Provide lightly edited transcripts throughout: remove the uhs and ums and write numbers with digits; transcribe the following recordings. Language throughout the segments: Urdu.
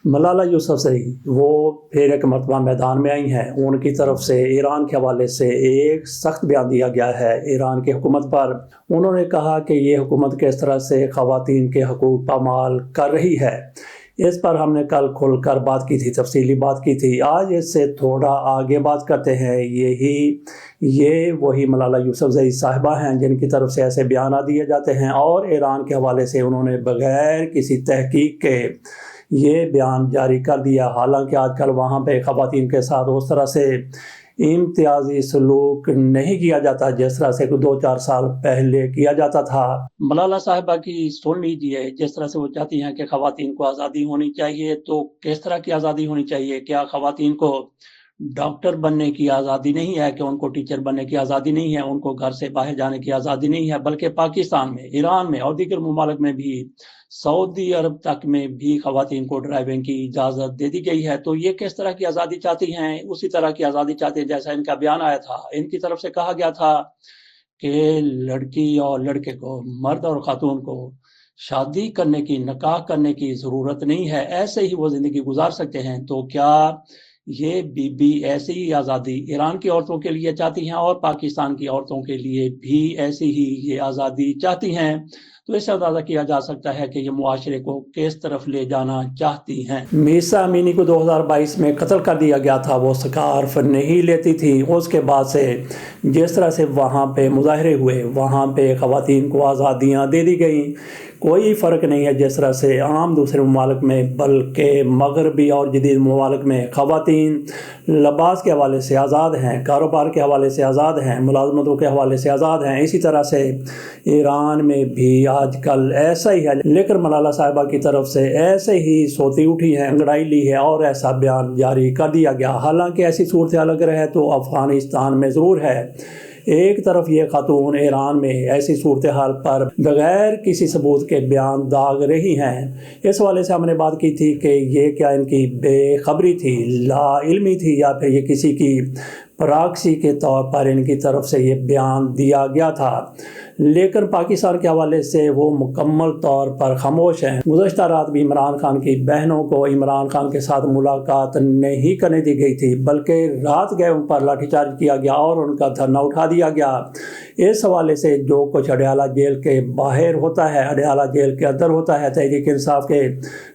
ملالہ یوسفزئی وہ پھر ایک مرتبہ میدان میں آئی ہیں. ان کی طرف سے ایران کے حوالے سے ایک سخت بیان دیا گیا ہے ایران کی حکومت پر. انہوں نے کہا کہ یہ حکومت کس طرح سے خواتین کے حقوق پامال کر رہی ہے. اس پر ہم نے کل کھل کر بات کی تھی، تفصیلی بات کی تھی. آج اس سے تھوڑا آگے بات کرتے ہیں. یہ وہی ملالہ یوسفزئی صاحبہ ہیں جن کی طرف سے ایسے بیانات دیے جاتے ہیں، اور ایران کے حوالے سے انہوں نے بغیر کسی تحقیق کے یہ بیان جاری کر دیا. حالانکہ آج کل وہاں پہ خواتین کے ساتھ اس طرح سے امتیازی سلوک نہیں کیا جاتا جس طرح سے 2-4 سال پہلے کیا جاتا تھا. ملالہ صاحبہ کی سن لیجیے، جس طرح سے وہ چاہتی ہیں کہ خواتین کو آزادی ہونی چاہیے، تو کس طرح کی آزادی ہونی چاہیے؟ کیا خواتین کو ڈاکٹر بننے کی آزادی نہیں ہے، کہ ان کو ٹیچر بننے کی آزادی نہیں ہے، ان کو گھر سے باہر جانے کی آزادی نہیں ہے؟ بلکہ پاکستان میں، ایران میں اور دیگر ممالک میں بھی، سعودی عرب تک میں بھی خواتین کو ڈرائیونگ کی اجازت دے دی گئی ہے. تو یہ کس طرح کی آزادی چاہتی ہیں؟ اسی طرح کی آزادی چاہتی ہیں جیسا ان کا بیان آیا تھا. ان کی طرف سے کہا گیا تھا کہ لڑکی اور لڑکے کو، مرد اور خاتون کو شادی کرنے کی، نکاح کرنے کی ضرورت نہیں ہے، ایسے ہی وہ زندگی گزار سکتے ہیں. تو کیا یہ بی ایسی ہی آزادی ایران کی عورتوں کے لیے چاہتی ہیں اور پاکستان کی عورتوں کے لیے بھی ایسی ہی یہ آزادی چاہتی ہیں؟ تو اس سے اندازہ کیا جا سکتا ہے کہ یہ معاشرے کو کس طرف لے جانا چاہتی ہیں. میسا امینی کو 2022 میں قتل کر دیا گیا تھا. وہ سکارف نہیں لیتی تھی. اس کے بعد سے جس طرح سے وہاں پہ مظاہرے ہوئے، وہاں پہ خواتین کو آزادیاں دے دی گئیں. کوئی فرق نہیں ہے جس طرح سے عام دوسرے ممالک میں، بلکہ مغربی اور جدید ممالک میں خواتین لباس کے حوالے سے آزاد ہیں، کاروبار کے حوالے سے آزاد ہیں، ملازمتوں کے حوالے سے آزاد ہیں. اسی طرح سے ایران میں بھی آج کل ایسا ہی ہے. لیکن ملالہ صاحبہ کی طرف سے ایسے ہی سوتی اٹھی ہے، انگڑائی لی ہے اور ایسا بیان جاری کر دیا گیا. حالانکہ ایسی صورتحال اگر ہے تو افغانستان میں ضرور ہے. ایک طرف یہ خاتون ایران میں ایسی صورتحال پر بغیر کسی ثبوت کے بیان داغ رہی ہیں. اس حوالے سے ہم نے بات کی تھی کہ یہ کیا ان کی بے خبری تھی، لا علمی تھی، یا پھر یہ کسی کی پراکسی کے طور پر ان کی طرف سے یہ بیان دیا گیا تھا. لیکن پاکستان کے حوالے سے وہ مکمل طور پر خاموش ہیں. گزشتہ رات بھی عمران خان کی بہنوں کو عمران خان کے ساتھ ملاقات نہیں کرنے دی گئی تھی، بلکہ رات گئے ان پر لاٹھی چارج کیا گیا اور ان کا دھرنا اٹھا دیا گیا. اس حوالے سے جو کچھ اڈیالہ جیل کے باہر ہوتا ہے، اڈیالہ جیل کے اندر ہوتا ہے، تحریک انصاف کے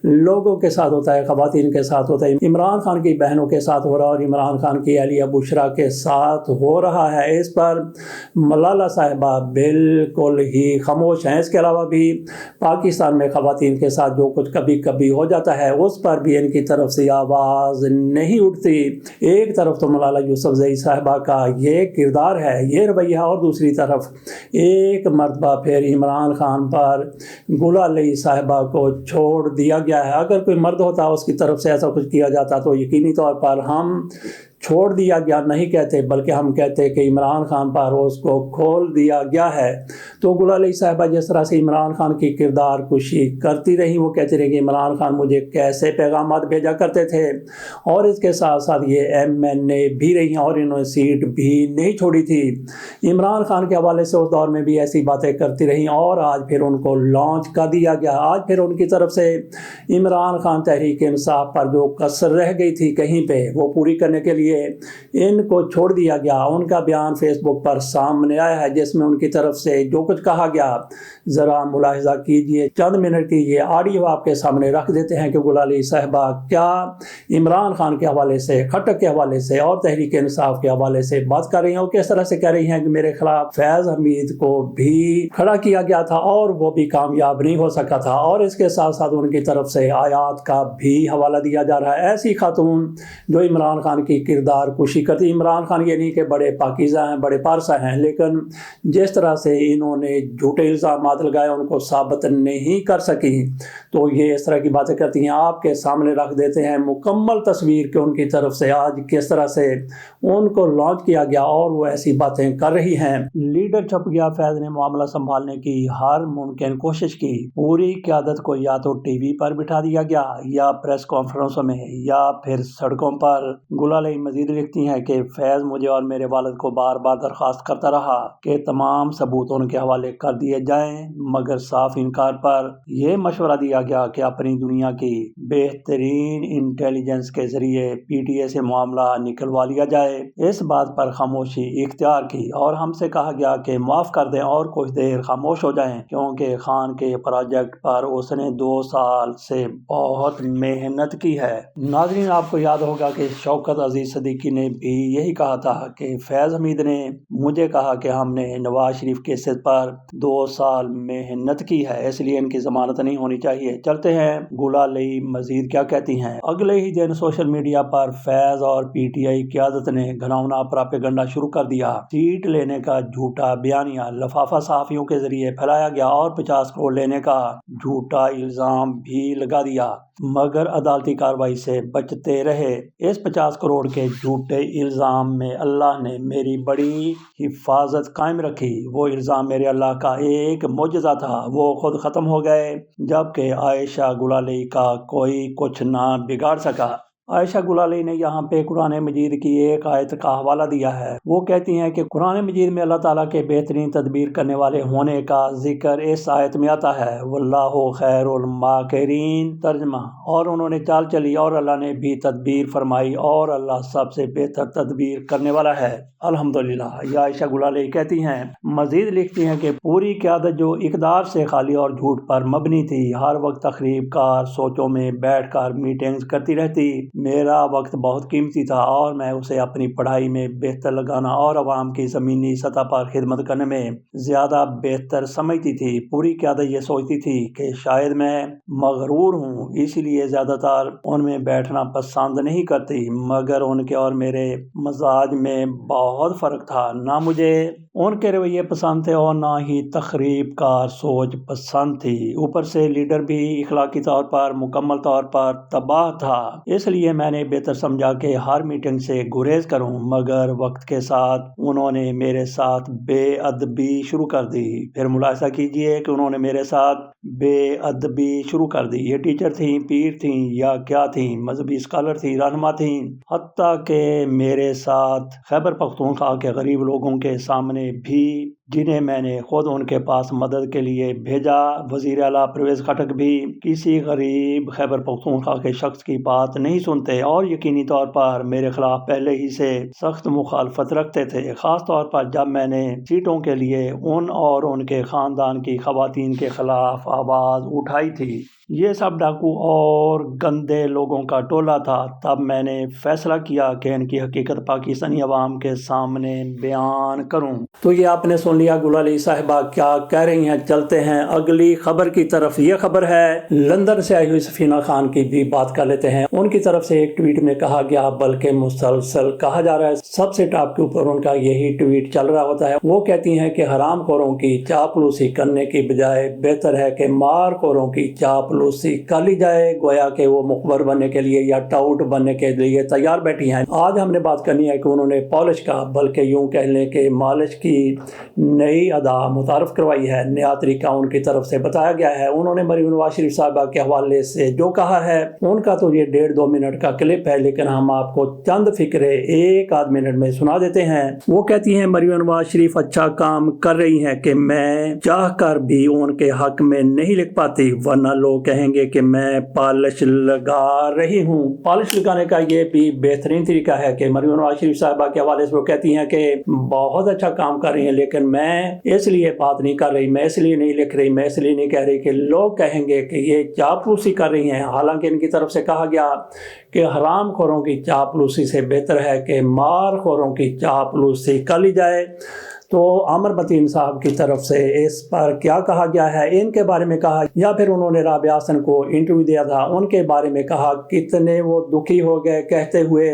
لوگوں کے ساتھ ہوتا ہے، خواتین کے ساتھ ہوتا ہے، عمران خان کی بہنوں کے ساتھ ہو رہا اور عمران خان کی اہلیہ بشرا کے ساتھ ہو رہا ہے، اس پر ملالہ صاحبہ بالکل ہی خاموش ہیں. اس کے علاوہ بھی پاکستان میں خواتین کے ساتھ جو کچھ کبھی کبھی ہو جاتا ہے، اس پر بھی ان کی طرف سے آواز نہیں اٹھتی. ایک طرف تو ملالہ یوسفزئی صاحبہ کا یہ کردار ہے، یہ رویہ، اور دوسری طرف ایک مرتبہ پھر عمران خان پر گل علی صاحبہ کو چھوڑ دیا گیا ہے. اگر کوئی مرد ہوتا اس کی طرف سے ایسا کچھ کیا جاتا تو یقینی طور پر ہم چھوڑ دیا گیا نہیں کہتے، بلکہ ہم کہتے کہ عمران خان پر اس کو کھول دیا گیا ہے. تو گل علی صاحبہ جس طرح سے عمران خان کی کردار کشی کرتی رہی، وہ کہتی رہی کہ عمران خان مجھے کیسے پیغامات بھیجا کرتے تھے، اور اس کے ساتھ ساتھ یہ MNA بھی رہی ہیں اور انہوں نے سیٹ بھی نہیں چھوڑی تھی. عمران خان کے حوالے سے اس دور میں بھی ایسی باتیں کرتی رہی، اور آج پھر ان کو لانچ کر دیا گیا. آج پھر ان کی طرف سے عمران خان تحریک انصاف پر جو کسر رہ گئی تھی کہیں پہ، وہ پوری کرنے کے لیے ان کو چھوڑ دیا گیا. ان کا بیان فیس بک پر سامنے آیا ہے جس میں ان کی طرف سے جو کچھ کہا گیا ذرا ملاحظہ کیجئے. چند منٹ کی یہ آڈیو آپ کے سامنے رکھ دیتے ہیں کہ گل علی صاحبہ کیا عمران خان کے حوالے سے، خٹک کے حوالے سے اور تحریک انصاف کے حوالے سے بات کر رہی ہیں، اور کس طرح سے کہہ رہی ہیں کہ میرے خلاف فیض حمید کو بھی کھڑا کیا گیا تھا اور وہ بھی کامیاب نہیں ہو سکا تھا. اور اس کے ساتھ ساتھ ان کی طرف سے آیات کا بھی حوالہ دیا جا رہا ہے. ایسی خاتون جو عمران خان کی کردار کشی کرتی. عمران خان یہ نہیں کہ بڑے پاکیزہ ہیں، بڑے پارسا ہیں، لیکن جس طرح سے انہوں نے جھوٹے الزامات لگائے ان کو ثابت نہیں کر سکی، تو یہ اس طرح کی باتیں کرتی ہیں. آپ کے سامنے رکھ دیتے ہیں مکمل تصویر کہ ان کی طرف سے آج کس طرح سے ان کو لانچ کیا گیا اور وہ ایسی باتیں کر رہی ہیں. لیڈر چھپ گیا. فیض نے معاملہ سنبھالنے کی ہر ممکن کوشش کی. پوری قیادت کو یا تو ٹی وی پر بٹھا دیا گیا، یا پریس کانفرنسوں میں، یا پھر سڑکوں پر. گل علی مزید لکھتی ہیں کہ فیض مجھے اور میرے والد کو بار بار درخواست کرتا رہا کہ تمام ثبوت ان کے حوالے کر دیے جائیں، مگر صاف انکار پر یہ مشورہ دیا گیا کہ اپنی دنیا کی بہترین انٹیلیجنس کے ذریعے پی ٹی اے سے معاملہ نکلوا لیا جائے۔ اس بات پر خاموشی اختیار کی اور ہم سے کہا گیا کہ معاف کر دیں اور کچھ دیر خاموش ہو جائیں، کیونکہ خان کے پروجیکٹ پر اس نے 2 سال سے بہت محنت کی ہے۔ ناظرین، آپ کو یاد ہوگا کہ شوکت عزیز صدیقی نے بھی یہی کہا تھا کہ فیض حمید نے مجھے کہا کہ ہم نے نواز شریف کے کیس پر 2 سال محنت کی ہے، اس لیے ان کی ضمانت نہیں ہونی چاہیے۔ چلتے ہیں گلالئی مزید کیا کہتی ہیں۔ اگلے ہی دن سوشل میڈیا پر فیض اور پی ٹی آئی قیادت نے گھناؤنا پراپیگنڈا شروع کر دیا۔ سیٹ لینے کا جھوٹا بیانیہ لفافہ صحافیوں کے ذریعے پھیلایا گیا اور 50 کروڑ لینے کا جھوٹا الزام بھی لگا دیا، مگر عدالتی کارروائی سے بچتے رہے۔ اس 50 کروڑ کے جھوٹے الزام میں اللہ نے میری بڑی حفاظت قائم رکھی۔ وہ الزام میرے اللہ کا ایک معجزہ تھا، وہ خود ختم ہو گئے جبکہ عائشہ گلالئی کا کوئی کچھ نہ بگاڑ سکا۔ عائشہ گلالئی نے یہاں پہ قرآن مجید کی ایک آیت کا حوالہ دیا ہے۔ وہ کہتی ہیں کہ قرآن مجید میں اللہ تعالیٰ کے بہترین تدبیر کرنے والے ہونے کا ذکر اس آیت میں آتا ہے، واللہ خیر الماکرین، ترجمہ، اور انہوں نے چال چلی اور اللہ نے بھی تدبیر فرمائی اور اللہ سب سے بہتر تدبیر کرنے والا ہے۔ الحمدللہ۔ یہ عائشہ گلالئی کہتی ہیں، مزید لکھتی ہیں کہ پوری قیادت جو اقدار سے خالی اور جھوٹ پر مبنی تھی، ہر وقت تخریب کار سوچوں میں بیٹھ کر میٹنگز کرتی رہتی۔ میرا وقت بہت قیمتی تھا اور میں اسے اپنی پڑھائی میں بہتر لگانا اور عوام کی زمینی سطح پر خدمت کرنے میں زیادہ بہتر سمجھتی تھی۔ پوری قیادت یہ سوچتی تھی کہ شاید میں مغرور ہوں، اسی لیے زیادہ تر ان میں بیٹھنا پسند نہیں کرتی، مگر ان کے اور میرے مزاج میں بہت فرق تھا۔ نہ مجھے ان کے رویے پسند تھے اور نہ ہی تخریب کار سوچ پسند تھی۔ اوپر سے لیڈر بھی اخلاقی طور پر مکمل طور پر تباہ تھا، اس لیے میں نے بہتر سمجھا کہ ہر میٹنگ سے گریز کروں، مگر وقت کے ساتھ انہوں نے میرے ساتھ بے ادبی شروع کر دی۔ پھر ملاحظہ کیجئے کہ انہوں نے میرے ساتھ بے ادبی شروع کر دی۔ یہ ٹیچر تھیں، پیر تھیں یا کیا تھیں، مذہبی اسکالر تھیں، رہنما تھیں، حتیٰ کہ میرے ساتھ خیبر پختونخوا کے غریب لوگوں کے سامنے بھی، جنہیں میں نے خود ان کے پاس مدد کے لیے بھیجا۔ وزیر اعلیٰ پرویز خٹک بھی کسی غریب خیبر پختونخوا کے شخص کی بات نہیں سنتے اور یقینی طور پر میرے خلاف پہلے ہی سے سخت مخالفت رکھتے تھے، خاص طور پر جب میں نے سیٹوں کے لیے ان اور ان کے خاندان کی خواتین کے خلاف آواز اٹھائی تھی۔ یہ سب ڈاکو اور گندے لوگوں کا ٹولہ تھا۔ تب میں نے فیصلہ کیا کہ ان کی حقیقت پاکستانی عوام کے سامنے بیان کروں۔ تو یہ آپ نے سن لیا گلالئی صاحبہ کیا کہہ رہی ہیں۔ چلتے ہیں اگلی خبر کی طرف۔ یہ خبر ہے لندن سے آئی ہوئی سفینہ خان کی بھی بات کر لیتے ہیں۔ ان کی طرف سے ایک ٹویٹ میں کہا گیا، بلکہ مسلسل کہا جا رہا ہے، سب سے ٹاپ کے اوپر ان کا یہی ٹویٹ چل رہا ہوتا ہے۔ وہ کہتی ہیں کہ حرام خوروں کی چاپلوسی کرنے کی بجائے بہتر ہے کہ مار خوروں کی چاپلوسی کر لی جائے، گویا کہ وہ مخبر بننے کے لیے یا ٹاؤٹ بننے کے لیے تیار بیٹھی ہیں۔ آج ہم نے بات کرنی ہے کہ انہوں نے پالش کا، بلکہ یوں کہہ لیں کہ مالش کی نئی ادا متعارف کروائی ہے، نیا طریقہ ان کی طرف سے بتایا گیا ہے۔ انہوں نے مریم نواز شریف صاحبہ کے حوالے سے جو کہا ہے، ان کا تو یہ 1.5-2 منٹ کا کلپ ہے، لیکن ہم آپ کو چند فکرے 1-8 منٹ میں سنا دیتے ہیں۔ وہ کہتی ہیں، مریم نواز شریف اچھا کام کر رہی ہیں کہ میں چاہ کر بھی ان کے حق میں نہیں لکھ پاتی، ورنہ لوگ کہیں گے کہ میں پالش لگا رہی ہوں۔ پالش لگانے کا یہ بھی بہترین طریقہ ہے کہ مریم نواز شریف صاحبہ کے حوالے سے وہ کہتی ہیں کہ بہت اچھا کام کر رہی ہیں، لیکن میں اس لیے بات نہیں کر رہی، میں اس لیے نہیں لکھ رہی، میں اس لیے نہیں کہہ رہی کہ لوگ کہیں گے کہ یہ چاپلوسی کر رہی ہیں۔ حالانکہ ان کی طرف سے کہا گیا کہ حرام خوروں کی چاپلوسی سے بہتر ہے کہ مار خوروں کی چاپلوسی کر لی جائے۔ تو عامر متین صاحب کی طرف سے اس پر کیا کہا گیا ہے، ان کے بارے میں کہا، یا پھر انہوں نے رابعہ حسن کو انٹرویو دیا تھا، ان کے بارے میں کہا، کتنے وہ دکھی ہو گئے کہتے ہوئے۔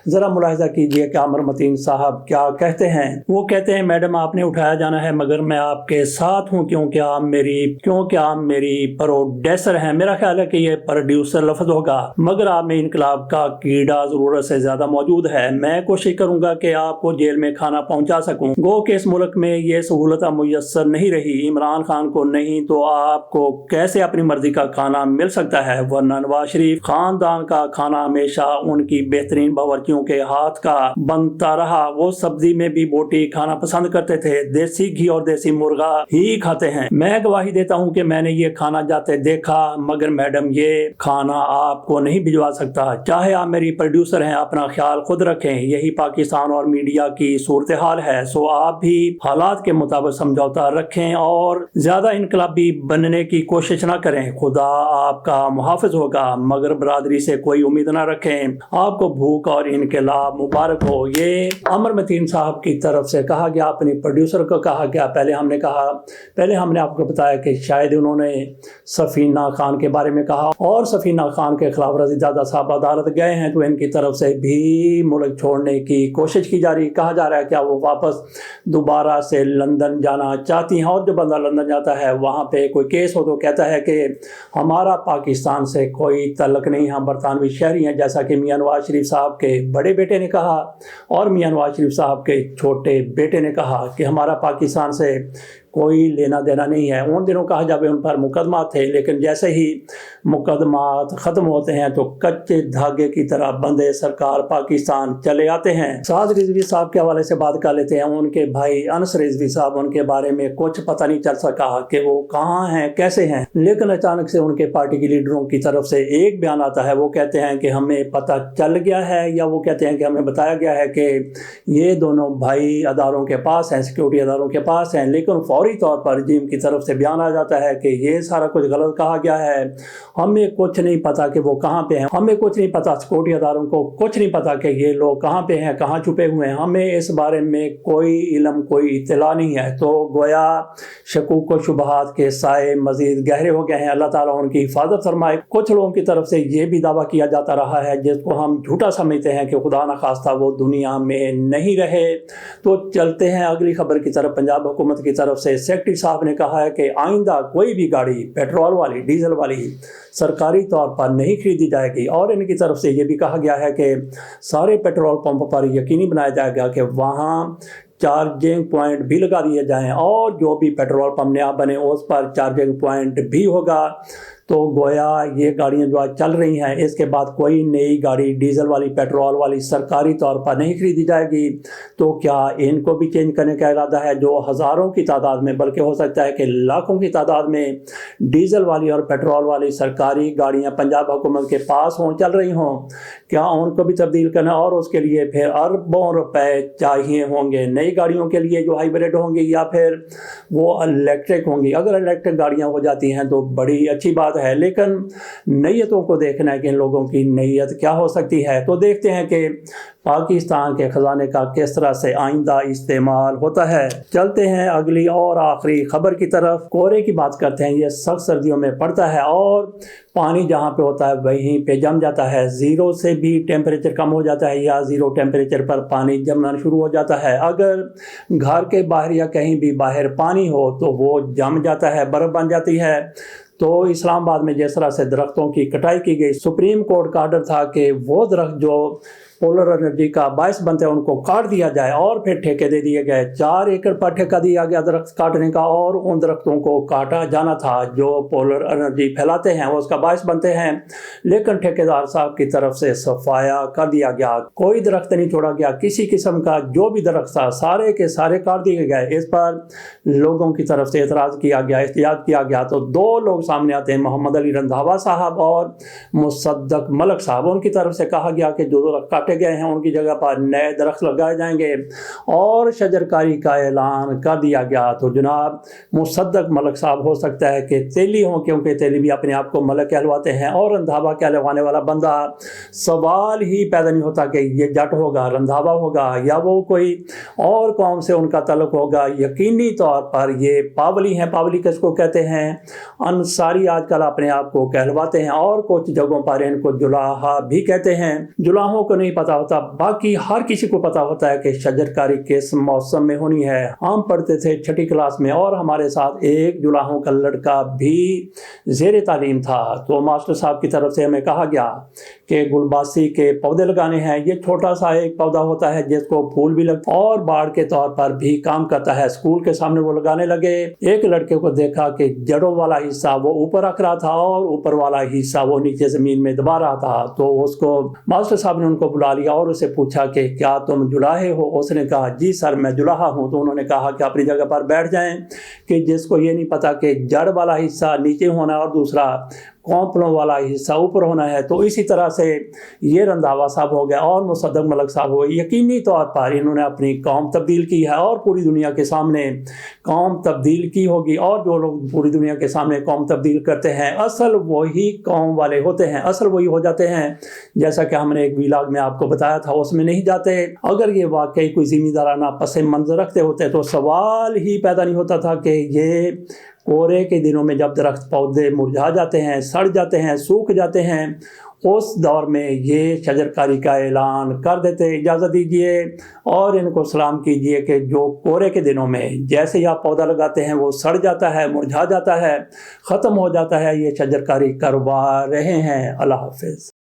ذرا ملاحظہ کیجئے کہ عامر متین صاحب کیا کہتے ہیں۔ وہ کہتے ہیں، میڈم آپ نے اٹھایا جانا ہے، مگر میں آپ کے ساتھ ہوں کیونکہ آپ میری پروڈیوسر ہیں۔ میرا خیال ہے کہ یہ پروڈیوسر لفظ ہوگا، مگر آپ میں انقلاب کا کیڑا ضرورت سے زیادہ موجود ہے۔ میں کوشش کروں گا کہ آپ کو جیل میں کھانا پہنچا سکوں، گو کہ کے اس ملک میں یہ سہولت میسر نہیں رہی عمران خان کو نہیں تو آپ کو کیسے اپنی مرضی کا کھانا مل سکتا ہے؟ ورنہ نواز شریف خاندان کا کھانا ہمیشہ ان کی بہترین باورچیوں کے ہاتھ کا بنتا رہا۔ وہ سبزی میں بھی بوٹی کھانا پسند کرتے تھے، دیسی گھی اور دیسی مرغا ہی کھاتے ہیں۔ میں گواہی دیتا ہوں کہ میں نے یہ کھانا جاتے دیکھا، مگر میڈم یہ کھانا آپ کو نہیں بھجوا سکتا۔ چاہے آپ میری پروڈیوسر ہیں، اپنا خیال خود رکھیں، یہی پاکستان اور میڈیا کی صورتحال ہے۔ سو آپ بھی حالات کے مطابق سمجھوتا رکھیں اور زیادہ انقلابی بننے کی کوشش نہ کریں۔ خدا آپ کا محافظ ہوگا، مگر برادری سے کوئی امید نہ رکھیں۔ آپ کو بھوک اور انقلاب مبارک ہو۔ یہ عمر متین صاحب کی طرف سے کہا گیا، اپنی پروڈیوسر کو کہا گیا۔ پہلے ہم نے آپ کو بتایا کہ شاید انہوں نے سفینہ خان کے بارے میں کہا، اور سفینہ خان کے خلاف رضی زادہ صاحب عدالت گئے ہیں تو ان کی طرف سے بھی ملک چھوڑنے کی کوشش کی جا رہی۔ کہا جا رہا ہے کہ وہ واپس دوبارہ سے لندن جانا چاہتی ہیں، اور جو بندہ لندن جاتا ہے وہاں پہ کوئی کیس ہو تو کہتا ہے کہ ہمارا پاکستان سے کوئی تعلق نہیں، ہم برطانوی شہری ہیں، جیسا کہ میاں نواز شریف صاحب کے بڑے بیٹے نے کہا اور میاں نواز شریف صاحب کے چھوٹے بیٹے نے کہا کہ ہمارا پاکستان سے کوئی لینا دینا نہیں ہے۔ ان دنوں کہا جب ان پر مقدمات تھے، لیکن جیسے ہی مقدمات ختم ہوتے ہیں تو کچے دھاگے کی طرح بندے سرکار پاکستان چلے آتے ہیں۔ سعد رضوی صاحب کے حوالے سے بات کر لیتے ہیں۔ ان کے بھائی انس رضوی صاحب، ان کے بارے میں کچھ پتہ نہیں چل سکا کہ وہ کہاں ہیں، کیسے ہیں، لیکن اچانک سے ان کے پارٹی کے لیڈروں کی طرف سے ایک بیان آتا ہے۔ وہ کہتے ہیں کہ ہمیں پتہ چل گیا ہے، یا وہ کہتے ہیں کہ ہمیں بتایا گیا ہے کہ یہ دونوں بھائی اداروں کے پاس ہیں، سیکیورٹی اداروں کے پاس ہیں، لیکن فوری طور پر رجیم کی طرف سے بیان آ جاتا ہے کہ یہ سارا کچھ غلط کہا گیا ہے، ہمیں کچھ نہیں پتا کہ وہ کہاں پہ ہیں، ہمیں کچھ نہیں پتا، سیکیورٹی اداروں کو کچھ نہیں پتا کہ یہ لوگ کہاں پہ ہیں، کہاں چھپے ہوئے ہیں، ہمیں اس بارے میں کوئی علم، کوئی اطلاع نہیں ہے۔ تو گویا شکوک و شبہات کے سائے مزید گہرے ہو گئے ہیں۔ اللہ تعالیٰ ان کی حفاظت فرمائے۔ کچھ لوگوں کی طرف سے یہ بھی دعویٰ کیا جاتا رہا ہے، جس کو ہم جھوٹا سمجھتے ہیں، کہ خدا نخواستہ وہ دنیا میں نہیں رہے۔ تو چلتے ہیں اگلی خبر کی طرف۔ پنجاب حکومت کی طرف سے سیکرٹری صاحب نے کہا ہے کہ آئندہ کوئی بھی گاڑی پیٹرول والی، ڈیزل والی سرکاری طور پر نہیں خریدی جائے گی، اور ان کی طرف سے یہ بھی کہا گیا ہے کہ سارے پیٹرول پمپ پر یقینی بنایا جائے گا کہ وہاں چارجنگ پوائنٹ بھی لگا دیے جائیں، اور جو بھی پیٹرول پمپ نیا بنے اس پر چارجنگ پوائنٹ بھی ہوگا۔ تو گویا یہ گاڑیاں جو آج چل رہی ہیں، اس کے بعد کوئی نئی گاڑی ڈیزل والی، پیٹرول والی سرکاری طور پر نہیں خریدی جائے گی۔ تو کیا ان کو بھی چینج کرنے کا ارادہ ہے؟ جو ہزاروں کی تعداد میں، بلکہ ہو سکتا ہے کہ لاکھوں کی تعداد میں ڈیزل والی اور پیٹرول والی سرکاری گاڑیاں پنجاب حکومت کے پاس چل رہی ہوں، کیا ان کو بھی تبدیل کرنا؟ اور اس کے لیے پھر اربوں روپے چاہیے ہوں گے نئی گاڑیوں کے لیے جو ہائیبریڈ ہوں گی، یا پھر وہ الیکٹرک ہوں گی۔ اگر الیکٹرک گاڑیاں ہو جاتی ہیں تو بڑی اچھی بات ہے، لیکن نیتوں کو دیکھنا ہے کہ ان لوگوں کی نیت کیا ہو سکتی ہے۔ تو دیکھتے ہیں کہ پاکستان کے خزانے کا کس طرح سے آئندہ استعمال ہوتا ہے۔ چلتے ہیں اگلی اور آخری خبر کی طرف۔ کورے کی بات کرتے ہیں۔ یہ سخت سردیوں میں پڑتا ہے اور پانی جہاں پہ ہوتا ہے وہیں پہ جم جاتا ہے۔ زیرو سے بھی ٹیمپریچر کم ہو جاتا ہے، یا زیرو ٹیمپریچر پر پانی جمنا شروع ہو جاتا ہے۔ اگر گھر کے باہر یا کہیں بھی باہر پانی ہو تو وہ جم جاتا ہے، برف بن جاتی ہے۔ تو اسلام آباد میں جس طرح سے درختوں کی کٹائی کی گئی، سپریم کورٹ کا آرڈر تھا کہ وہ درخت جو سولر انرجی کا باعث بنتے ہیں ان کو کاٹ دیا جائے، اور پھر ٹھیکے دے دیے گئے۔ 4 ایکڑ پر ٹھیکہ دیا گیا درخت کاٹنے کا، اور ان درختوں کو کاٹا جانا تھا جو سولر انرجی پھیلاتے ہیں، وہ اس کا باعث بنتے ہیں، لیکن ٹھیکیدار صاحب کی طرف سے صفایا کر دیا گیا۔ کوئی درخت نہیں چھوڑا گیا، کسی قسم کا جو بھی درخت تھا سارے کے سارے کاٹ دیے گئے۔ اس پر لوگوں کی طرف سے اعتراض کیا گیا، احتجاج کیا گیا۔ تو 2 لوگ سامنے آتے ہیں، محمد علی رندھاوا صاحب اور مصدق ملک صاحب۔ ان کی طرف سے کہا گیا کہ جو درخت کاٹے گئے ہیں ان کی جگہ پر نئے درخت لگائے جائیں گے، اور شجرکاری کا اعلان کر دیا گیا۔ تو جناب مصدق ملک صاحب ہو سکتا ہے کہ تیلی ہوں، کیونکہ تیلی بھی اپنے آپ کو ملک کہلواتے ہیں، اور رندھاوا کہلوانے والا بندہ سوال ہی پیدا نہیں ہوتا کہ یہ جٹ ہوگا، رندھاوا ہوگا، یا وہ کوئی اور قوم سے ان کا تعلق ہوگا۔ یقینی طور پر یہ پاولی ہیں۔ پاولی کس کو کہتے ہیں؟ انصاری آج کل اپنے آپ کو کہلواتے ہیں، اور کچھ جگہوں پر ان کو جلاہا بھی کہتے ہیں۔ جلاہوں کو نہیں پتا ہوتا، باقی ہر کسی کو پتا ہوتا ہے کہ شجرکاری کس موسم میں ہونی ہے۔ ہم پڑھتے تھے 6ٹھی کلاس میں، اور ہمارے ساتھ ایک جولاہوں کا لڑکا بھی زیر تعلیم تھا، تو ماسٹر صاحب کی طرف سے ہمیں کہا گیا کہ گلباسی کے پودے لگانے ہیں۔ یہ چھوٹا سا ایک پودا ہوتا ہے جس کو پھول بھی لگتا اور باڑ کے طور پر بھی کام کرتا ہے۔ اسکول کے سامنے وہ لگانے لگے۔ ایک لڑکے کو دیکھا کہ جڑوں والا حصہ وہ اوپر رکھ رہا تھا اور اوپر والا حصہ وہ نیچے زمین میں دبا رہا تھا، تو اس کو ماسٹر صاحب نے ان کو بلا لیا اور اسے پوچھا کہ کیا تم جلاہے ہو؟ اس نے کہا جی سر میں جلاہا ہوں۔ تو انہوں نے کہا کہ اپنی جگہ پر بیٹھ جائیں، کہ جس کو یہ نہیں پتا کہ جڑ والا حصہ نیچے ہونا ہے اور دوسرا کونپلوں والا حصہ اوپر ہونا ہے، تو اسی طرح سے یہ رنداوا صاحب ہو گیا اور مصدق ملک صاحب ہو گئے۔ یقینی طور پر انہوں نے اپنی قوم تبدیل کی ہے اور پوری دنیا کے سامنے قوم تبدیل کی ہوگی، اور جو لوگ پوری دنیا کے سامنے قوم تبدیل کرتے ہیں اصل وہی قوم والے ہوتے ہیں، اصل وہی ہو جاتے ہیں، جیسا کہ ہم نے ایک ویلاگ میں آپ کو بتایا تھا، اس میں نہیں جاتے۔ اگر یہ واقعی کوئی زمیندارانہ پس منظر رکھتے ہوتے تو سوال ہی پیدا نہیں ہوتا تھا کہ یہ کورے کے دنوں میں جب درخت پودے مرجھا جاتے ہیں، سڑ جاتے ہیں، سوکھ جاتے ہیں، اس دور میں یہ شجرکاری کا اعلان کر دیتے۔ اجازت دیجئے اور ان کو سلام کیجئے کہ جو کورے کے دنوں میں جیسے ہی آپ پودا لگاتے ہیں وہ سڑ جاتا ہے، مرجھا جاتا ہے، ختم ہو جاتا ہے، یہ شجرکاری کروا رہے ہیں۔ اللہ حافظ۔